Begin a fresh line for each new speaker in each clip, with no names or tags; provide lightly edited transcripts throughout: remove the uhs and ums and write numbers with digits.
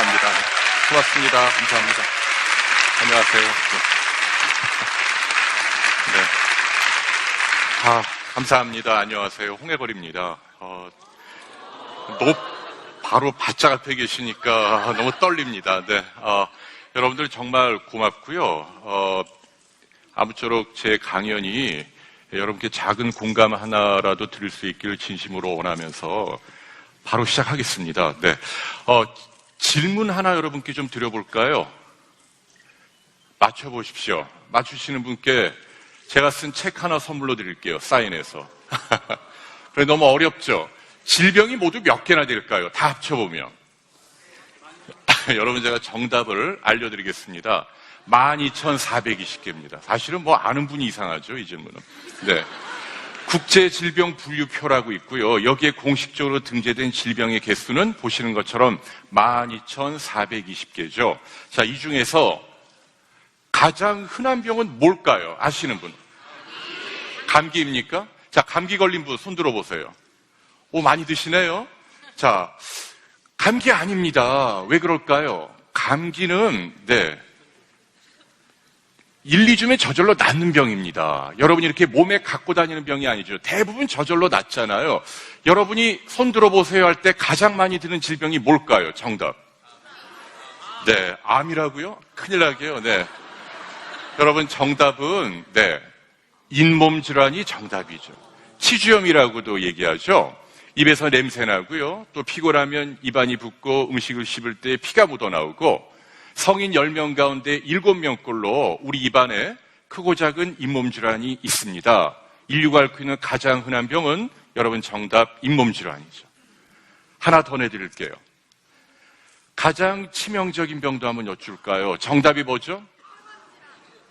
감사합니다. 네. 고맙습니다. 감사합니다. 안녕하세요. 네. 감사합니다. 안녕하세요. 홍해벌입니다. 바로 바짝 앞에 계시니까 너무 떨립니다. 네. 여러분들 정말 고맙고요. 아무쪼록 제 강연이 여러분께 작은 공감 하나라도 드릴 수 있기를 진심으로 원하면서 바로 시작하겠습니다. 네. 질문 하나 여러분께 좀 드려볼까요? 맞춰보십시오. 맞추시는 분께 제가 쓴 책 하나 선물로 드릴게요. 사인해서. 그래, 너무 어렵죠? 질병이 모두 몇 개나 될까요? 다 합쳐보면. 여러분, 제가 정답을 알려드리겠습니다. 12,420개입니다. 사실은 뭐 아는 분이 이상하죠, 이 질문은. 네. 국제질병분류표라고 있고요. 여기에 공식적으로 등재된 질병의 개수는 보시는 것처럼 12,420개죠. 자, 이 중에서 가장 흔한 병은 뭘까요? 아시는 분? 감기입니까? 자, 감기 걸린 분 손 들어보세요. 오, 많이 드시네요. 자, 감기 아닙니다. 왜 그럴까요? 감기는 1, 2주면 저절로 낫는 병입니다. 여러분이 이렇게 몸에 갖고 다니는 병이 아니죠. 대부분 저절로 낫잖아요. 여러분이 손 들어보세요 할 때 가장 많이 드는 질병이 뭘까요? 정답. 네, 암이라고요? 큰일 나게요. 네. 여러분, 정답은 잇몸 질환이 정답이죠. 치주염이라고도 얘기하죠. 입에서 냄새 나고요. 또 피곤하면 입안이 붓고 음식을 씹을 때 피가 묻어나오고 성인 10명 가운데 7명꼴로 우리 입안에 크고 작은 잇몸 질환이 있습니다. 인류가 앓고 있는 가장 흔한 병은 여러분 정답 잇몸 질환이죠. 하나 더 내드릴게요. 가장 치명적인 병도 한번 여쭐까요? 정답이 뭐죠?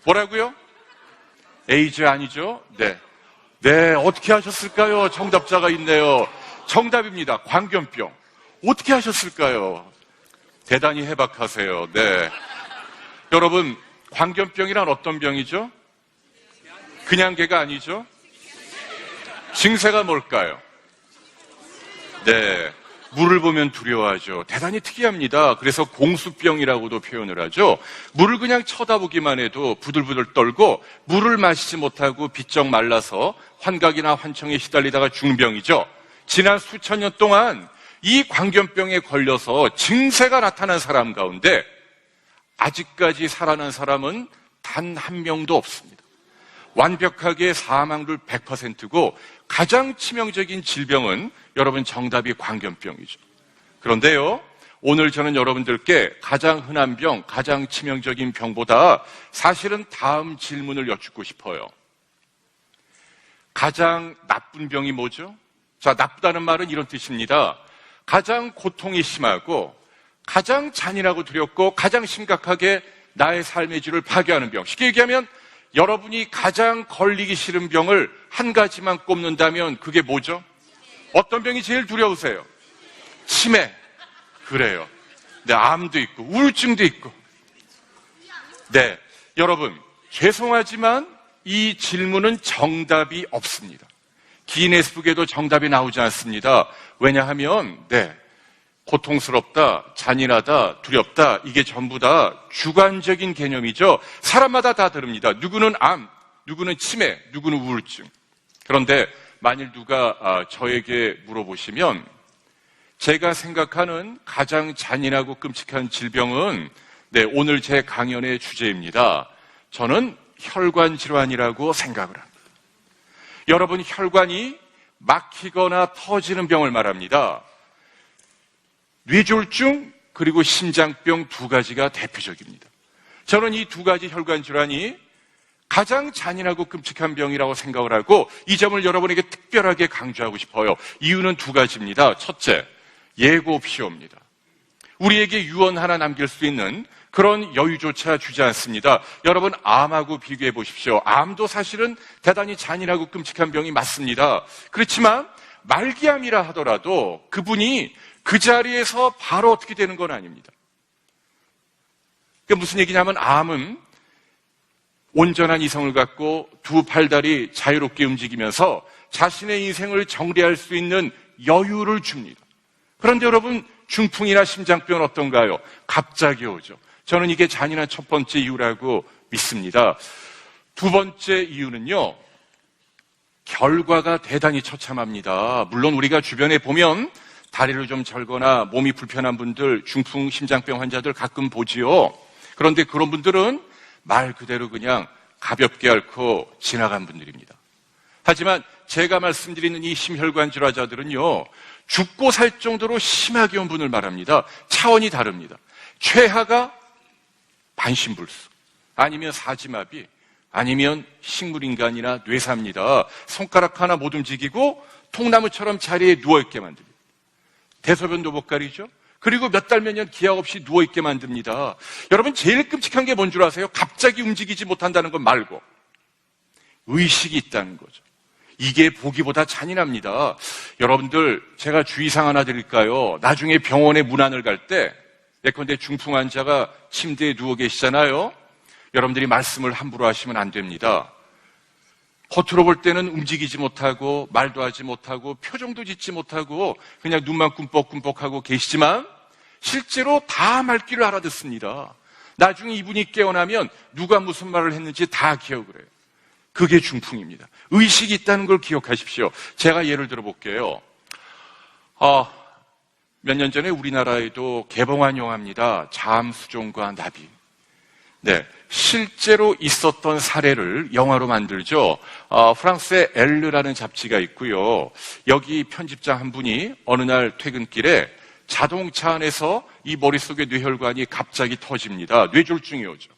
뭐라고요? 에이즈 아니죠? 네, 어떻게 하셨을까요? 정답자가 있네요. 정답입니다. 광견병. 어떻게 하셨을까요? 대단히 해박하세요. 네. 여러분, 광견병이란 어떤 병이죠? 그냥 개가 아니죠? 증세가 뭘까요? 네. 물을 보면 두려워하죠. 대단히 특이합니다. 그래서 공수병이라고도 표현을 하죠. 물을 그냥 쳐다보기만 해도 부들부들 떨고 물을 마시지 못하고 비쩍 말라서 환각이나 환청에 시달리다가 죽는 병이죠. 지난 수천 년 동안 이 광견병에 걸려서 증세가 나타난 사람 가운데 아직까지 살아난 사람은 단 한 명도 없습니다. 완벽하게 사망률 100%고 가장 치명적인 질병은 여러분 정답이 광견병이죠. 그런데요, 오늘 저는 여러분들께 가장 흔한 병, 가장 치명적인 병보다 사실은 다음 질문을 여쭙고 싶어요. 가장 나쁜 병이 뭐죠? 자, 나쁘다는 말은 이런 뜻입니다. 가장 고통이 심하고 가장 잔인하고 두렵고 가장 심각하게 나의 삶의 질을 파괴하는 병. 쉽게 얘기하면 여러분이 가장 걸리기 싫은 병을 한 가지만 꼽는다면 그게 뭐죠? 어떤 병이 제일 두려우세요? 치매. 그래요. 네, 암도 있고 우울증도 있고. 네, 여러분 죄송하지만 이 질문은 정답이 없습니다. 기네스북에도 정답이 나오지 않습니다. 왜냐하면 고통스럽다, 잔인하다, 두렵다, 이게 전부 다 주관적인 개념이죠. 사람마다 다 다릅니다. 누구는 암, 누구는 치매, 누구는 우울증. 그런데 만일 누가 저에게 물어보시면 제가 생각하는 가장 잔인하고 끔찍한 질병은 오늘 제 강연의 주제입니다. 저는 혈관 질환이라고 생각을 합니다. 여러분, 혈관이 막히거나 터지는 병을 말합니다. 뇌졸중 그리고 심장병 두 가지가 대표적입니다. 저는 이 두 가지 혈관 질환이 가장 잔인하고 끔찍한 병이라고 생각을 하고 이 점을 여러분에게 특별하게 강조하고 싶어요. 이유는 두 가지입니다. 첫째, 예고피오입니다. 우리에게 유언 하나 남길 수 있는 그런 여유조차 주지 않습니다. 여러분, 암하고 비교해 보십시오. 암도 사실은 대단히 잔인하고 끔찍한 병이 맞습니다. 그렇지만 말기암이라 하더라도 그분이 그 자리에서 바로 어떻게 되는 건 아닙니다. 그러니까 무슨 얘기냐면 암은 온전한 이성을 갖고 두 팔다리 자유롭게 움직이면서 자신의 인생을 정리할 수 있는 여유를 줍니다. 그런데 여러분, 중풍이나 심장병은 어떤가요? 갑자기 오죠. 저는 이게 잔인한 첫 번째 이유라고 믿습니다. 두 번째 이유는요, 결과가 대단히 처참합니다. 물론 우리가 주변에 보면 다리를 좀 절거나 몸이 불편한 분들, 중풍, 심장병 환자들 가끔 보지요. 그런데 그런 분들은 말 그대로 그냥 가볍게 앓고 지나간 분들입니다. 하지만 제가 말씀드리는 이 심혈관 질환자들은요, 죽고 살 정도로 심하게 온 분을 말합니다. 차원이 다릅니다. 최하가 반신불수, 아니면 사지마비, 아니면 식물인간이나 뇌사입니다. 손가락 하나 못 움직이고 통나무처럼 자리에 누워있게 만듭니다. 대소변도 못 가리죠. 그리고 몇 달 몇 년 기약 없이 누워있게 만듭니다. 여러분, 제일 끔찍한 게 뭔 줄 아세요? 갑자기 움직이지 못한다는 것 말고 의식이 있다는 거죠. 이게 보기보다 잔인합니다. 여러분들, 제가 주의사항 하나 드릴까요? 나중에 병원에 문안을 갈 때 예컨대 중풍 환자가 침대에 누워 계시잖아요. 여러분들이 말씀을 함부로 하시면 안 됩니다. 겉으로 볼 때는 움직이지 못하고 말도 하지 못하고 표정도 짓지 못하고 그냥 눈만 꿈뻑꿈뻑하고 계시지만 실제로 다 말귀를 알아듣습니다. 나중에 이분이 깨어나면 누가 무슨 말을 했는지 다 기억을 해요. 그게 중풍입니다. 의식이 있다는 걸 기억하십시오. 제가 예를 들어 볼게요. 몇 년 전에 우리나라에도 개봉한 영화입니다. 잠수종과 나비. 네, 실제로 있었던 사례를 영화로 만들죠. 프랑스의 엘르라는 잡지가 있고요. 여기 편집장 한 분이 어느 날 퇴근길에 자동차 안에서 이 머릿속의 뇌혈관이 갑자기 터집니다. 뇌졸중이 오죠.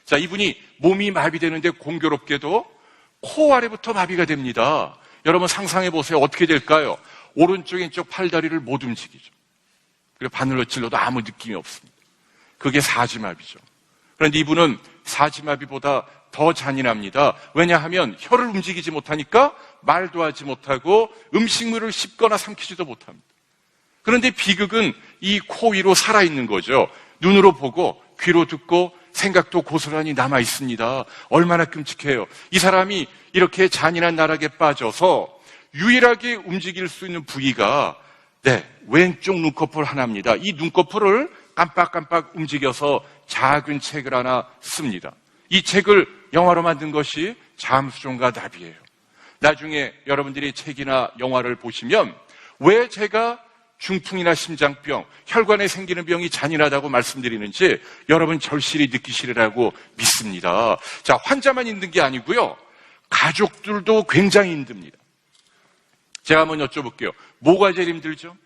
자, 이분이 몸이 마비되는데 공교롭게도 코 아래부터 마비가 됩니다. 여러분 상상해 보세요. 어떻게 될까요? 오른쪽 왼쪽 팔다리를 못 움직이죠. 그리고 바늘로 찔러도 아무 느낌이 없습니다. 그게 사지마비죠. 그런데 이분은 사지마비보다 더 잔인합니다. 왜냐하면 혀를 움직이지 못하니까 말도 하지 못하고 음식물을 씹거나 삼키지도 못합니다. 그런데 비극은 이 코 위로 살아있는 거죠. 눈으로 보고 귀로 듣고 생각도 고스란히 남아 있습니다. 얼마나 끔찍해요. 이 사람이 이렇게 잔인한 나락에 빠져서 유일하게 움직일 수 있는 부위가 왼쪽 눈꺼풀 하나입니다. 이 눈꺼풀을 깜빡깜빡 움직여서 작은 책을 하나 씁니다. 이 책을 영화로 만든 것이 잠수종과 나비예요. 나중에 여러분들이 책이나 영화를 보시면 왜 제가 중풍이나 심장병, 혈관에 생기는 병이 잔인하다고 말씀드리는지 여러분 절실히 느끼시리라고 믿습니다. 자, 환자만 힘든 게 아니고요. 가족들도 굉장히 힘듭니다. 제가 한번 여쭤볼게요. 뭐가 제일 힘들죠?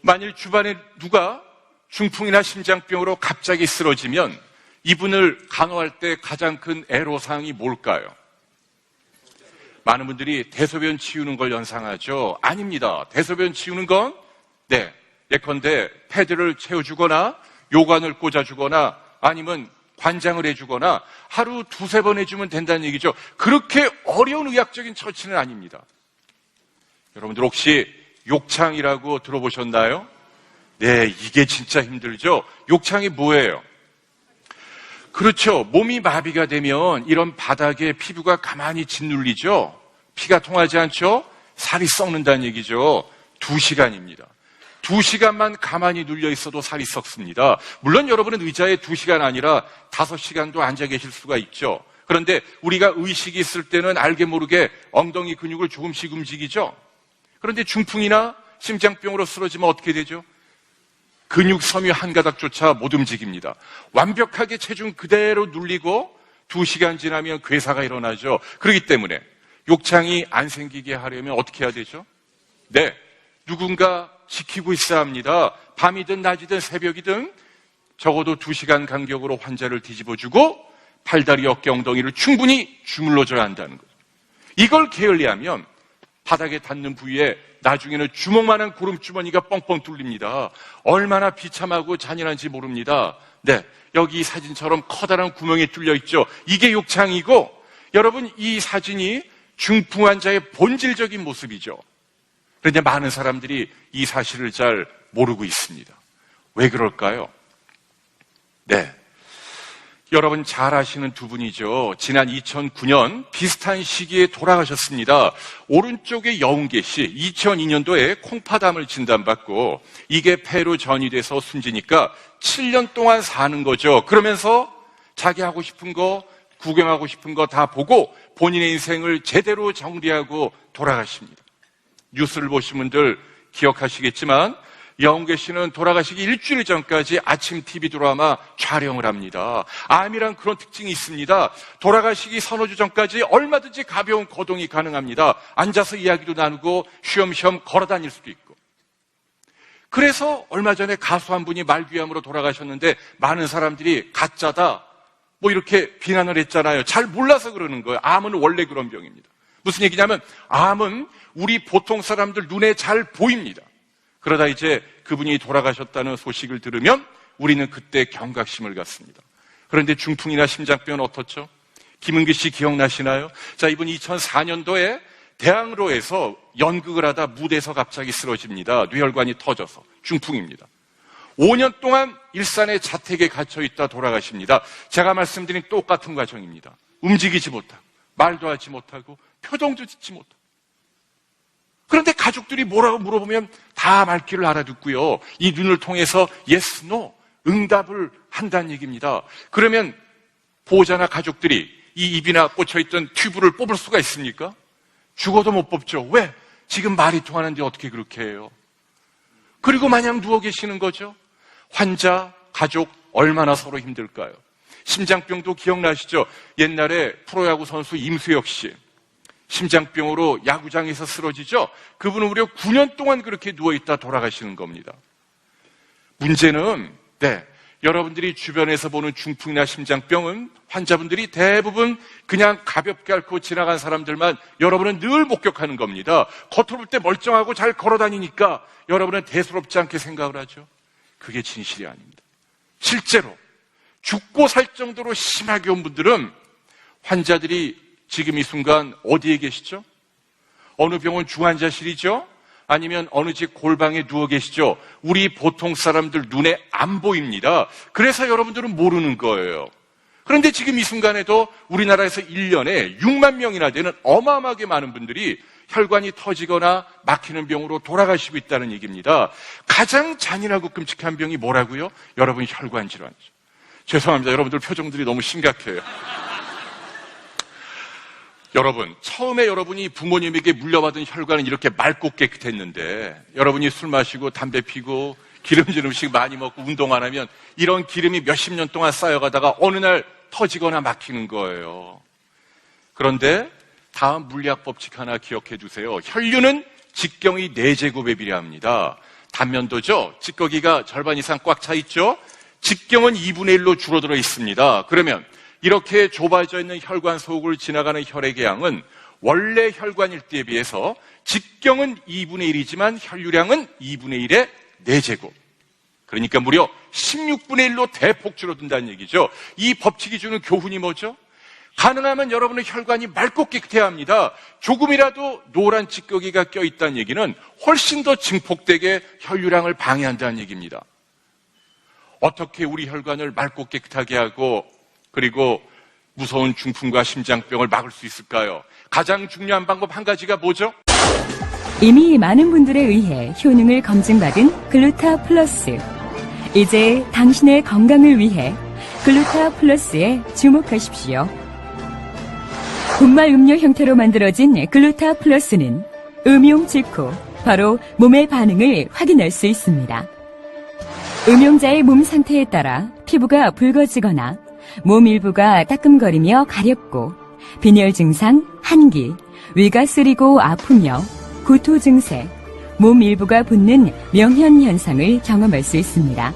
만일 주변에 누가 중풍이나 심장병으로 갑자기 쓰러지면 이분을 간호할 때 가장 큰 애로사항이 뭘까요? 많은 분들이 대소변 치우는 걸 연상하죠. 아닙니다. 대소변 치우는 건 예컨대 패드를 채워주거나 요관을 꽂아주거나 아니면 관장을 해주거나 하루 두세 번 해주면 된다는 얘기죠. 그렇게 어려운 의학적인 처치는 아닙니다. 여러분들 혹시 욕창이라고 들어보셨나요? 네, 이게 진짜 힘들죠. 욕창이 뭐예요? 그렇죠. 몸이 마비가 되면 이런 바닥에 피부가 가만히 짓눌리죠. 피가 통하지 않죠. 살이 썩는다는 얘기죠. 2시간입니다. 2시간만 가만히 눌려 있어도 살이 썩습니다. 물론 여러분은 의자에 2시간 아니라 5시간도 앉아 계실 수가 있죠. 그런데 우리가 의식이 있을 때는 알게 모르게 엉덩이 근육을 조금씩 움직이죠. 그런데 중풍이나 심장병으로 쓰러지면 어떻게 되죠? 근육 섬유 한 가닥조차 못 움직입니다. 완벽하게 체중 그대로 눌리고 2시간 지나면 괴사가 일어나죠. 그렇기 때문에 욕창이 안 생기게 하려면 어떻게 해야 되죠? 누군가 지키고 있어야 합니다. 밤이든 낮이든 새벽이든 적어도 2시간 간격으로 환자를 뒤집어주고 팔다리, 어깨, 엉덩이를 충분히 주물러줘야 한다는 거죠. 이걸 게을리하면 바닥에 닿는 부위에 나중에는 주먹만한 고름주머니가 뻥뻥 뚫립니다. 얼마나 비참하고 잔인한지 모릅니다. 여기 이 사진처럼 커다란 구멍이 뚫려 있죠. 이게 욕창이고 여러분 이 사진이 중풍 환자의 본질적인 모습이죠. 그런데 많은 사람들이 이 사실을 잘 모르고 있습니다. 왜 그럴까요? 여러분 잘 아시는 두 분이죠. 지난 2009년 비슷한 시기에 돌아가셨습니다. 오른쪽에 여운계 씨, 2002년도에 콩파담을 진단받고 이게 폐로 전이돼서 숨지니까 7년 동안 사는 거죠. 그러면서 자기 하고 싶은 거, 구경하고 싶은 거 다 보고 본인의 인생을 제대로 정리하고 돌아가십니다. 뉴스를 보신 분들 기억하시겠지만 여운계 씨는 돌아가시기 일주일 전까지 아침 TV 드라마 촬영을 합니다. 암이란 그런 특징이 있습니다. 돌아가시기 서너 주 전까지 얼마든지 가벼운 거동이 가능합니다. 앉아서 이야기도 나누고 쉬엄쉬엄 걸어 다닐 수도 있고. 그래서 얼마 전에 가수 한 분이 말귀암으로 돌아가셨는데 많은 사람들이 가짜다 뭐 이렇게 비난을 했잖아요. 잘 몰라서 그러는 거예요. 암은 원래 그런 병입니다. 무슨 얘기냐면 암은 우리 보통 사람들 눈에 잘 보입니다. 그러다 이제 그분이 돌아가셨다는 소식을 들으면 우리는 그때 경각심을 갖습니다. 그런데 중풍이나 심장병은 어떻죠? 김은기 씨 기억나시나요? 자, 이분이 2004년도에 대학로에서 연극을 하다 무대에서 갑자기 쓰러집니다. 뇌혈관이 터져서 중풍입니다. 5년 동안 일산의 자택에 갇혀있다 돌아가십니다. 제가 말씀드린 똑같은 과정입니다. 움직이지 못하고 말도 하지 못하고 표정도 짓지 못하고. 그런데 가족들이 뭐라고 물어보면 다 말귀를 알아듣고요. 이 눈을 통해서 yes, no, 응답을 한다는 얘기입니다. 그러면 보호자나 가족들이 이 입이나 꽂혀있던 튜브를 뽑을 수가 있습니까? 죽어도 못 뽑죠. 왜? 지금 말이 통하는데 어떻게 그렇게 해요? 그리고 마냥 누워 계시는 거죠. 환자, 가족 얼마나 서로 힘들까요? 심장병도 기억나시죠? 옛날에 프로야구 선수 임수혁 씨. 심장병으로 야구장에서 쓰러지죠? 그분은 무려 9년 동안 그렇게 누워있다 돌아가시는 겁니다. 문제는, 여러분들이 주변에서 보는 중풍이나 심장병은 환자분들이 대부분 그냥 가볍게 앓고 지나간 사람들만 여러분은 늘 목격하는 겁니다. 겉으로 볼 때 멀쩡하고 잘 걸어 다니니까 여러분은 대수롭지 않게 생각을 하죠. 그게 진실이 아닙니다. 실제로 죽고 살 정도로 심하게 온 분들은 환자들이 지금 이 순간 어디에 계시죠? 어느 병원 중환자실이죠? 아니면 어느 집 골방에 누워 계시죠? 우리 보통 사람들 눈에 안 보입니다. 그래서 여러분들은 모르는 거예요. 그런데 지금 이 순간에도 우리나라에서 1년에 6만 명이나 되는 어마어마하게 많은 분들이 혈관이 터지거나 막히는 병으로 돌아가시고 있다는 얘기입니다. 가장 잔인하고 끔찍한 병이 뭐라고요? 여러분, 혈관 질환이죠. 죄송합니다. 여러분들 표정들이 너무 심각해요. 여러분, 처음에 여러분이 부모님에게 물려받은 혈관은 이렇게 맑고 깨끗했는데 여러분이 술 마시고 담배 피고 기름진 음식 많이 먹고 운동 안 하면 이런 기름이 몇십 년 동안 쌓여가다가 어느 날 터지거나 막히는 거예요. 그런데 다음 물리학 법칙 하나 기억해 두세요. 혈류는 직경이 4제곱에 비례합니다. 단면도죠? 찌꺼기가 절반 이상 꽉 차 있죠? 직경은 2분의 1로 줄어들어 있습니다. 그러면 이렇게 좁아져 있는 혈관 속을 지나가는 혈액의 양은 원래 혈관일 때에 비해서 직경은 2분의 1이지만 혈류량은 2분의 1의 4제곱. 그러니까 무려 16분의 1로 대폭 줄어든다는 얘기죠. 이 법칙이 주는 교훈이 뭐죠? 가능하면 여러분의 혈관이 맑고 깨끗해야 합니다. 조금이라도 노란 찌꺼기가 껴있다는 얘기는 훨씬 더 증폭되게 혈류량을 방해한다는 얘기입니다. 어떻게 우리 혈관을 맑고 깨끗하게 하고 그리고 무서운 중풍과 심장병을 막을 수 있을까요? 가장 중요한 방법 한 가지가 뭐죠?
이미 많은 분들에 의해 효능을 검증받은 글루타 플러스. 이제 당신의 건강을 위해 글루타 플러스에 주목하십시오. 분말 음료 형태로 만들어진 글루타 플러스는 음용 직후 바로 몸의 반응을 확인할 수 있습니다. 음용자의 몸 상태에 따라 피부가 붉어지거나 몸 일부가 따끔거리며 가렵고 빈혈 증상, 한기, 위가 쓰리고 아프며 구토 증세, 몸 일부가 붓는 명현 현상을 경험할 수 있습니다.